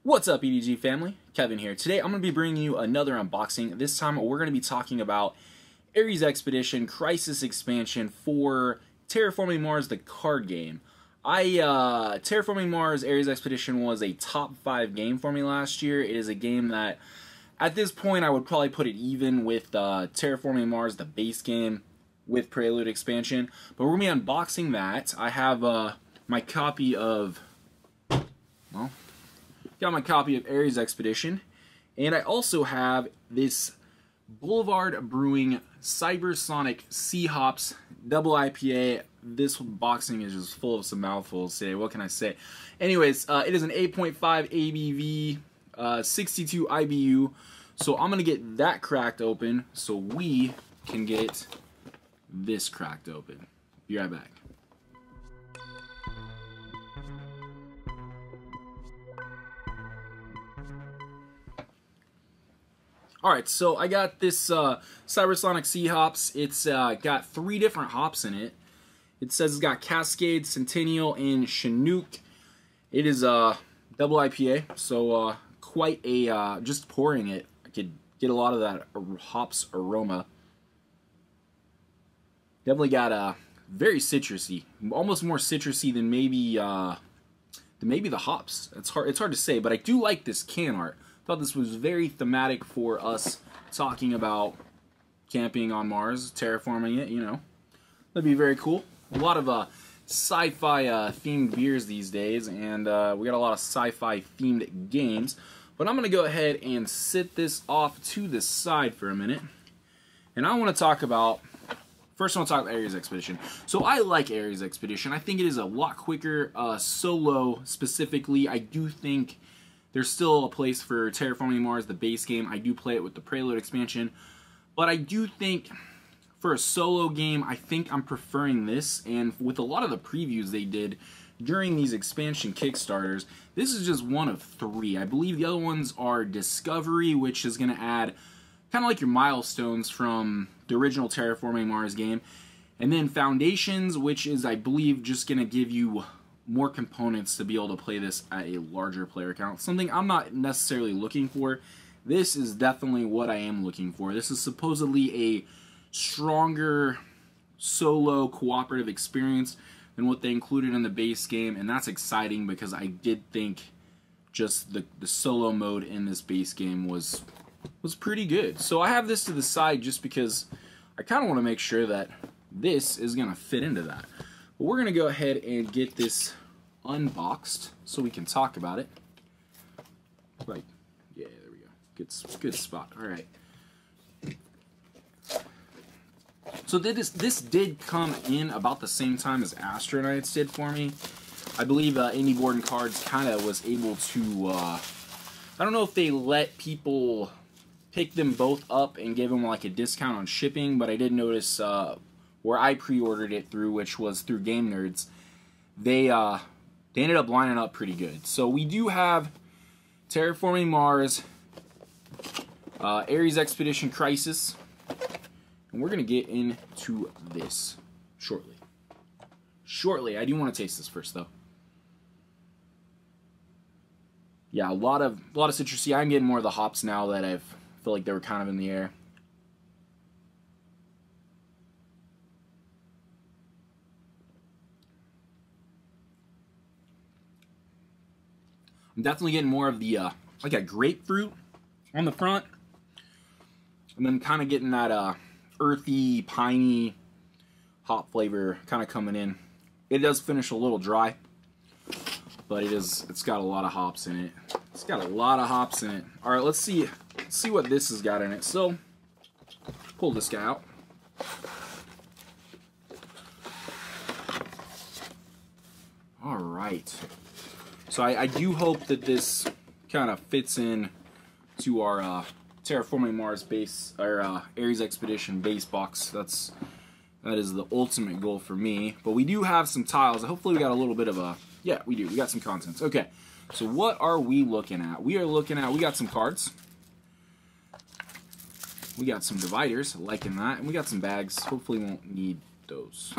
What's up, E.D.G family? Kevin here. Today I'm going to be bringing you another unboxing. This time we're going to be talking about Ares Expedition Crisis Expansion for Terraforming Mars, the card game. Terraforming Mars Ares Expedition was a top 5 game for me last year. It is a game that, at this point, I would probably put it even with Terraforming Mars, the base game, with Prelude Expansion. But we're going to be unboxing that. I have my copy of, well, got my copy of Ares Expedition, and I also have this Boulevard Brewing Cybersonic Sea Hops Double IPA. This boxing is just full of some mouthfuls today. What can I say? Anyways, it is an 8.5 ABV, 62 IBU. So I'm gonna get that cracked open so we can get this cracked open. Be right back. Alright, so I got this Cybersonic Sea Hops. It's got 3 different hops in it. It says it's got Cascade, Centennial, and Chinook. It is a double IPA, so quite a, just pouring it, I could get a lot of that hops aroma. Definitely got a very citrusy, almost more citrusy than maybe the hops. It's hard to say, but I do like this can art. Thought this was very thematic for us talking about camping on Mars, terraforming it, you know. That'd be very cool. A lot of sci-fi themed beers these days, and we got a lot of sci-fi themed games. But I'm going to go ahead and sit this off to the side for a minute. And I want to talk about, first I want to talk about Ares Expedition. So I like Ares Expedition. I think it is a lot quicker solo specifically. I do think there's still a place for Terraforming Mars, the base game. I do play it with the Prelude expansion. But I do think, for a solo game, I think I'm preferring this. And with a lot of the previews they did during these expansion Kickstarters, this is just one of 3. I believe the other ones are Discovery, which is going to add kind of like your milestones from the original Terraforming Mars game. And then Foundations, which is, I believe, just going to give you more components to be able to play this at a larger player count. Something I'm not necessarily looking for. This is definitely what I am looking for. This is supposedly a stronger solo cooperative experience than what they included in the base game, and that's exciting because I did think just the solo mode in this base game was pretty good. So I have this to the side just because I kind of want to make sure that this is going to fit into that. But we're going to go ahead and get this unboxed so we can talk about it. Right. Yeah, there we go. Good spot. All right. So this did come in about the same time as Astronauts did for me. I believe Indie Board and Cards kind of was able to, I don't know if they let people pick them both up and give them like a discount on shipping, but I did notice where I pre-ordered it through, which was through Game Nerds, they ended up lining up pretty good. So we do have Terraforming Mars, Ares Expedition Crisis, and we're going to get into this shortly. I do want to taste this first, though. Yeah, a lot of citrusy. I'm getting more of the hops now that I feel like they were kind of in the air. I'm definitely getting more of the, like a grapefruit on the front. And then kind of getting that earthy, piney hop flavor kind of coming in. It does finish a little dry, but it's got a lot of hops in it. It's got a lot of hops in it. All right, let's see what this has got in it. So, pull this guy out. All right. So I do hope that this kind of fits in to our Terraforming Mars base, or Ares Expedition base box. That is the ultimate goal for me. But we do have some tiles. Hopefully we got a little bit of a, yeah, we do. We got some contents. Okay, so what are we looking at? We got some cards. We got some dividers, liking that. And we got some bags. Hopefully we won't need those.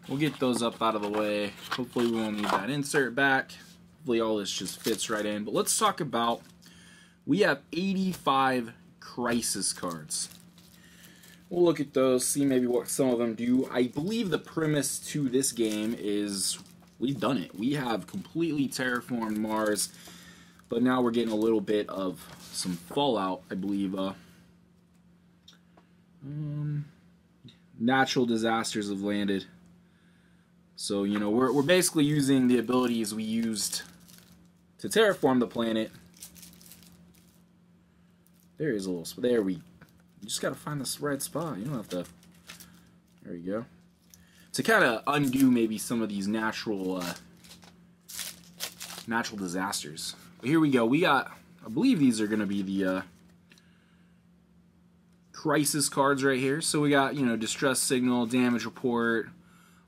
We'll get those up out of the way. Hopefully we won't need that insert back. Hopefully all this just fits right in. But let's talk about, we have 85 crisis cards. We'll look at those, see maybe what some of them do. I believe the premise to this game is we've done it. We have completely terraformed Mars, but now we're getting a little bit of some fallout, I believe. Natural disasters have landed. So, you know, we're basically using the abilities we used to terraform the planet. There is a little, there we, you just gotta find the right spot. You don't have to, there you go. To kind of undo maybe some of these natural disasters. But here we go. We got, I believe these are gonna be the crisis cards right here. So we got, you know, distress signal, damage report.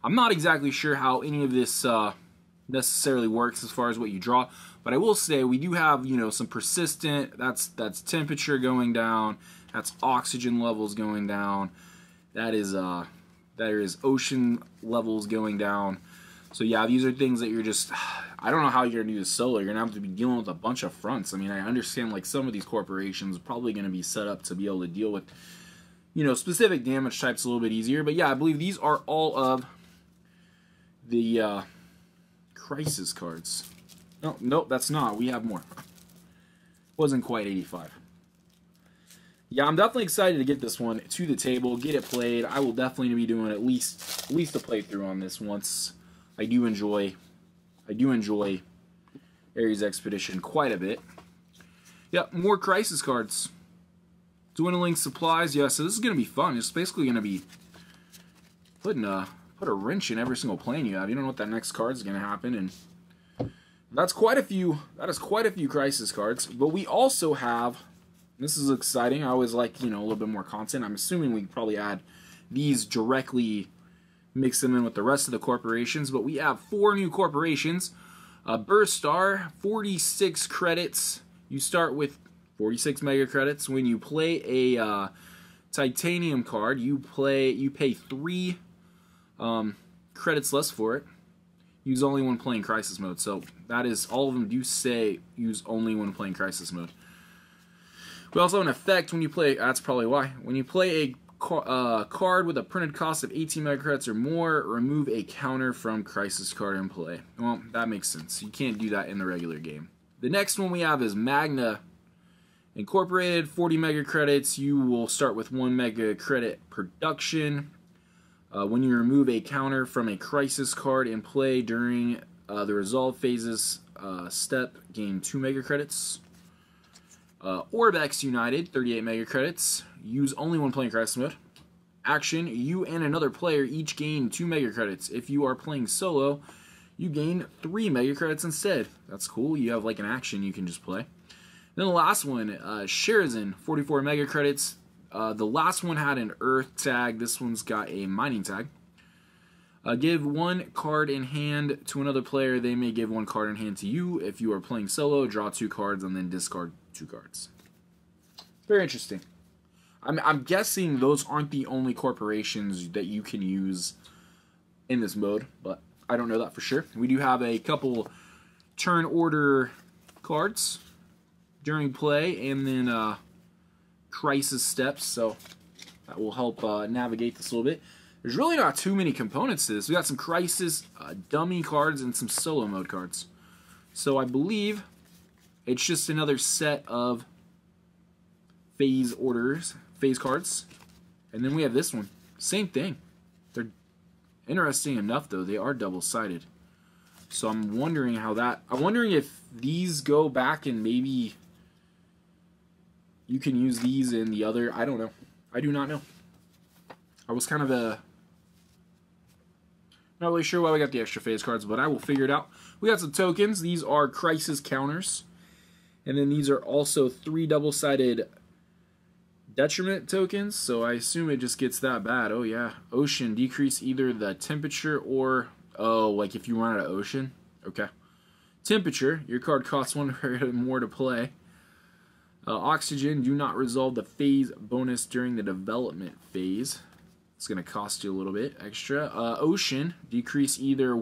I'm not exactly sure how any of this necessarily works as far as what you draw, but I will say we do have, you know, some persistent, that's temperature going down, that's oxygen levels going down, that is ocean levels going down. So yeah, these are things that you're just, I don't know how you're gonna do this solo. You're gonna have to be dealing with a bunch of fronts. I mean, I understand like some of these corporations are probably gonna be set up to be able to deal with, you know, specific damage types a little bit easier, but yeah, I believe these are all of the crisis cards. No, nope, that's not. We have more. Wasn't quite 85. Yeah, I'm definitely excited to get this one to the table, get it played. I will definitely be doing at least a playthrough on this once. I do enjoy Ares Expedition quite a bit. Yeah, more crisis cards. Dwindling supplies. Yeah, so this is gonna be fun. It's basically gonna be put a wrench in every single plane you have. You don't know what that next card is going to happen, and that's quite a few. That is quite a few crisis cards. But we also have, this is exciting. I always like, you know, a little bit more content. I'm assuming we probably add these directly, mix them in with the rest of the corporations. But we have 4 new corporations. Burst Star, 46 credits. You start with 46 mega credits. When you play a titanium card, you pay 3 credits less for it. Use only when playing crisis mode. So that is, all of them do say use only when playing crisis mode. We also have an effect when you play, that's probably why. When you play a card with a printed cost of 18 mega credits or more, remove a counter from crisis card in play. Well, that makes sense. You can't do that in the regular game. The next one we have is Magna Incorporated, 40 mega credits. You will start with 1 mega credit production. When you remove a counter from a crisis card in play during the resolve phases step, gain 2 mega credits. Orbex United, 38 mega credits. Use only when playing crisis mode. Action, you and another player each gain 2 mega credits. If you are playing solo, you gain 3 mega credits instead. That's cool. You have like an action you can just play. Then the last one, Sherazin, 44 mega credits. The last one had an earth tag. This one's got a mining tag. Give 1 card in hand to another player. They may give 1 card in hand to you. If you are playing solo, draw 2 cards and then discard 2 cards. Very interesting. I'm guessing those aren't the only corporations that you can use in this mode, but I don't know that for sure. We do have a couple turn order cards during play, and then crisis steps, so that will help navigate this a little bit. There's really not too many components to this. We got some crisis dummy cards and some solo mode cards. So I believe it's just another set of phase cards. And then we have this one. Same thing. They're interesting enough though, they are double-sided. So I'm wondering how that, I'm wondering if these go back and maybe you can use these in the other, I don't know. I do not know. I was kind of not really sure why we got the extra phase cards, but I will figure it out. We got some tokens. These are crisis counters. And then these are also 3 double-sided detriment tokens, so I assume it just gets that bad. Oh yeah. Ocean, decrease either the temperature or, oh, like if you run out of ocean? Okay. Temperature, your card costs 1 credit more to play. Oxygen, do not resolve the phase bonus during the development phase. It's going to cost you a little bit extra. Ocean, decrease either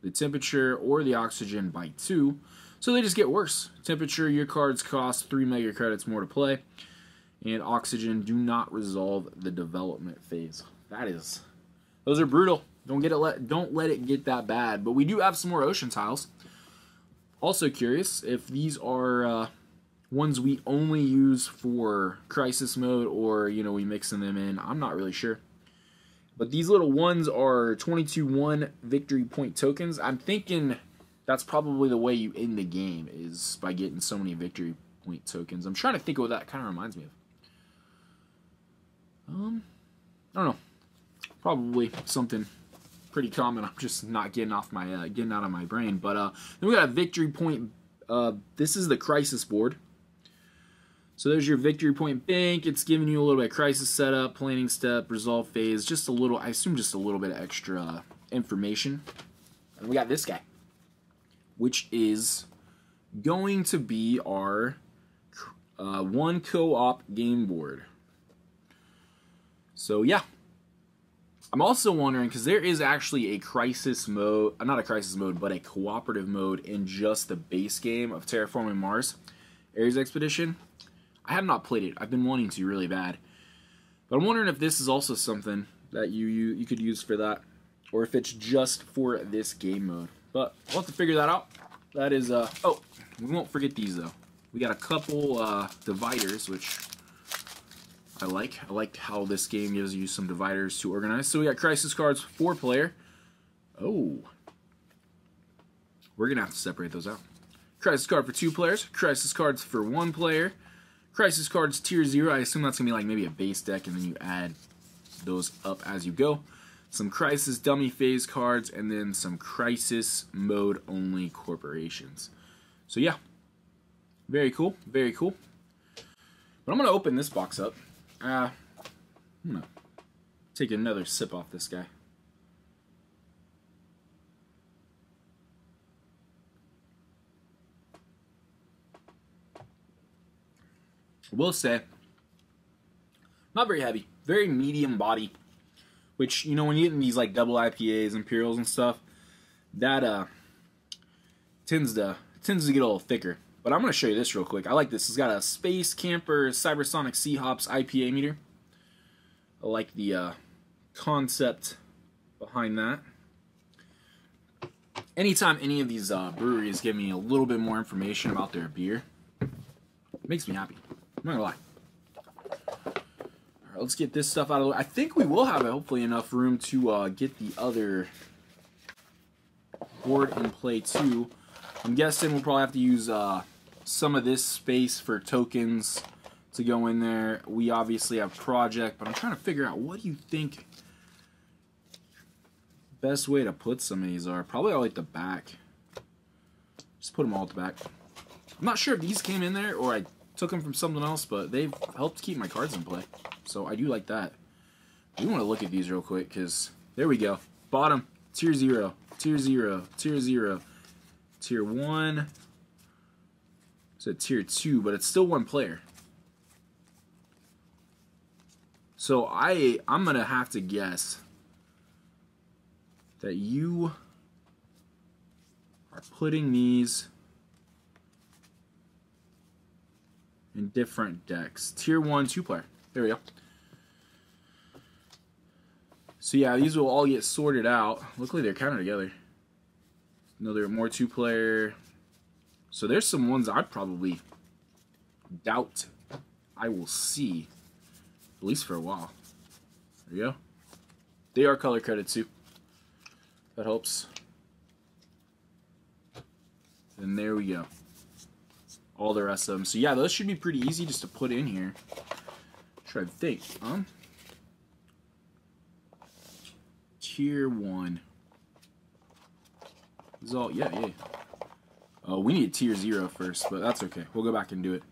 the temperature or the oxygen by 2. So they just get worse. Temperature, your cards cost 3 mega credits more to play. And oxygen do not resolve the development phase. Those are brutal. Don't let it get that bad. But we do have some more ocean tiles. Also curious if these are ones we only use for crisis mode, or we mixing them in. I'm not really sure. But these little ones are 22-1 victory point tokens. I'm thinking that's probably the way you end the game, is by getting so many victory point tokens. I'm trying to think of what that kind of reminds me of. I don't know. Probably something pretty common. I'm just not getting out of my brain. But then we got a victory point. This is the crisis board. So there's your victory point bank. It's giving you a little bit of crisis setup, planning step, resolve phase. Just a little. I assume just a little bit of extra information. And we got this guy, which is going to be our one co-op game board. So yeah, I'm also wondering, because there is actually a crisis mode, not a crisis mode, but a cooperative mode in just the base game of Terraforming Mars Ares Expedition. I have not played it. I've been wanting to really bad. But I'm wondering if this is also something that you could use for that, or if it's just for this game mode. But we'll have to figure that out. That is, oh, we won't forget these though. We got a couple dividers, which I like. I like how this game gives you some dividers to organize. So we got crisis cards, 4-player. Oh. We're going to have to separate those out. Crisis card for 2 players. Crisis cards for 1 player. Crisis cards tier 0. I assume that's going to be like maybe a base deck, and then you add those up as you go. Some crisis dummy phase cards, and then some crisis mode only corporations. So yeah. Very cool. Very cool. But I'm going to open this box up. I'm going to take another sip off this guy. I will say, not very heavy. Very medium body. Which, when you get in these like double IPAs, imperials and stuff, that tends to get a little thicker. But I'm going to show you this real quick. I like this. It's got a Space Camper Cybersonic Sea Hops IPA meter. I like the concept behind that. Anytime any of these breweries give me a little bit more information about their beer, it makes me happy. I'm not going to lie. Alright, let's get this stuff out of the way. I think we will have, hopefully, enough room to get the other board in play, too. I'm guessing we'll probably have to use some of this space for tokens to go in there. We obviously have project, but I'm trying to figure out, what do you think best way to put some of these are? Probably all at the back. Just put them all at the back. I'm not sure if these came in there or I took them from something else, but they've helped keep my cards in play. So I do like that. We want to look at these real quick, because there we go. Bottom, tier 0, tier 0, tier 0. Tier 1, it's a tier 2, but it's still 1 player. So I'm going to have to guess that you are putting these in different decks. Tier 1, 2-player. There we go. So yeah, these will all get sorted out. Luckily they're counted together. No, there are more 2-player. So there's some ones I'd probably doubt I will see, at least for a while. There you go. They are color coded too. That helps. And there we go. All the rest of them. So yeah, those should be pretty easy just to put in here. Try to think. Tier 1. This is all, yeah. Oh, we need tier 0 first, but that's okay. We'll go back and do it.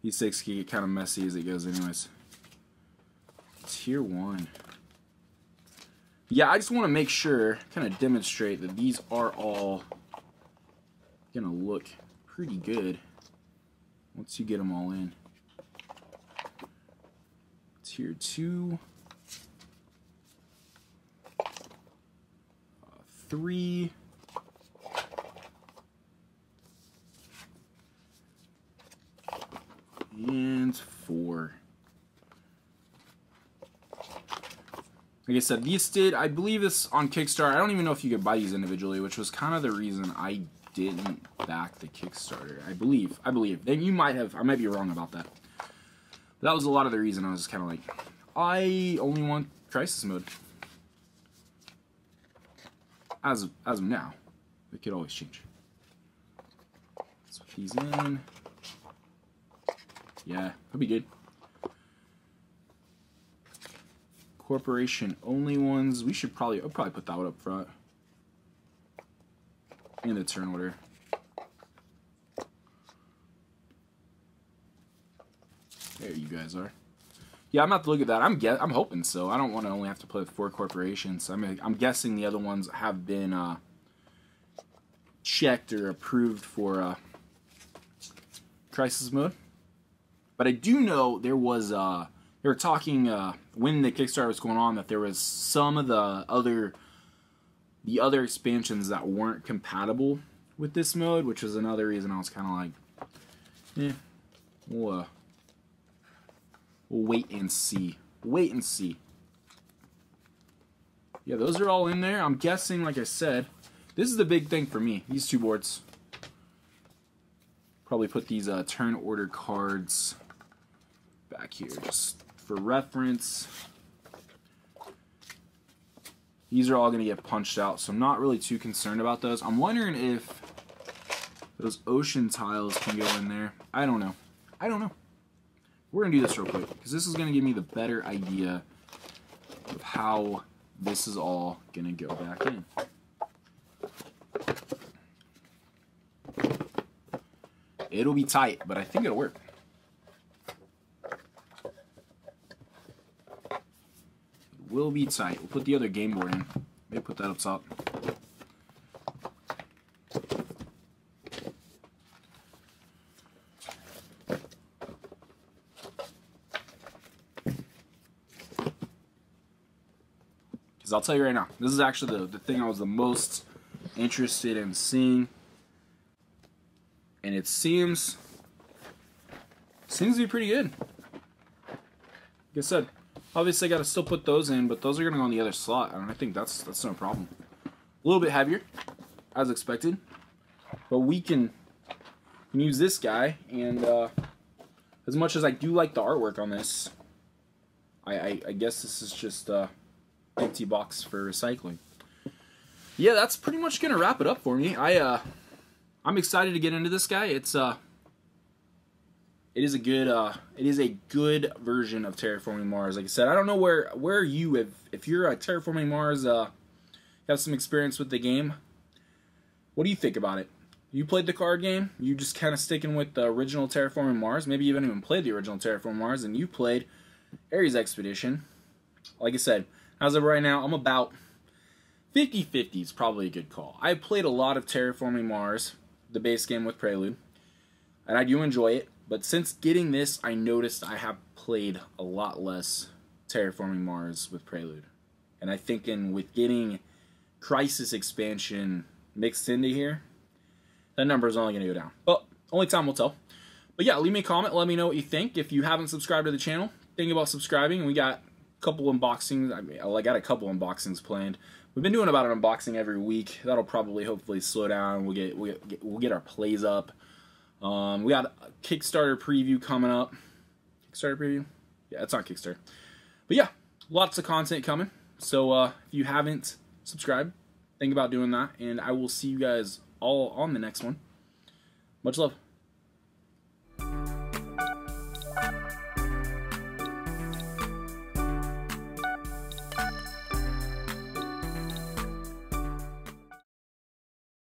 These 6 can get kind of messy as it goes anyways. Tier 1. Yeah, I just want to make sure, kind of demonstrate that these are all going to look pretty good once you get them all in. Tier 2. 3. And 4. Like I said, these did, I believe this on Kickstarter. I don't even know if you could buy these individually, which was kind of the reason I didn't back the Kickstarter. I believe. Then you might have, I might be wrong about that. But that was a lot of the reason I was kind of like, I only want Crisis Mode. As of now. It could always change. Let's put these in. Yeah, that'd be good. Corporation only ones. We should probably, I'll probably put that one up front. And the turn order. There you guys are. Yeah, I'm about to look at that. I'm hoping so. I don't want to only have to play with 4 corporations. I'm guessing the other ones have been checked or approved for Crisis Mode. But I do know there was they were talking when the Kickstarter was going on that there was some of the other expansions that weren't compatible with this mode, which was another reason I was kind of like, we'll wait and see. Wait and see. Yeah, those are all in there. I'm guessing, like I said, this is the big thing for me. These 2 boards. Probably put these turn order cards back here just for reference. These are all going to get punched out, so I'm not really too concerned about those. I'm wondering if those ocean tiles can go in there. I don't know. We're going to do this real quick, because this is going to give me the better idea of how this is all going to go back in. It'll be tight, but I think it'll work. It will be tight. We'll put the other game board in. Maybe put that up top. Because I'll tell you right now, this is actually the thing I was the most interested in seeing. And it seems to be pretty good. Like I said, obviously I got to still put those in, but those are going to go on the other slot. And I think that's no problem. A little bit heavier, as expected. But we can use this guy. And as much as I do like the artwork on this, I guess this is just an empty box for recycling. Yeah, that's pretty much going to wrap it up for me. I'm excited to get into this guy. It is a good version of Terraforming Mars. Like I said, I don't know where you, if you're a Terraforming Mars, have some experience with the game. What do you think about it? You played the card game? You just kind of sticking with the original Terraforming Mars? Maybe you haven't even played the original Terraforming Mars, and you played Ares Expedition. Like I said, as of right now, I'm about 50-50 is probably a good call. I played a lot of Terraforming Mars, the base game with Prelude, and I do enjoy it, but since getting this, I noticed I have played a lot less Terraforming Mars with Prelude. And I think with getting Crisis expansion mixed into here, that number is only going to go down. But only time will tell. But yeah, leave me a comment, let me know what you think. If you haven't subscribed to the channel, think about subscribing. We got a couple unboxings. I got a couple unboxings planned. We've been doing about an unboxing every week. That'll probably hopefully slow down. We'll get our plays up. We got a Kickstarter preview coming up. Kickstarter preview? Yeah, it's on Kickstarter. But yeah, lots of content coming. So if you haven't subscribed, think about doing that. And I will see you guys all on the next one. Much love.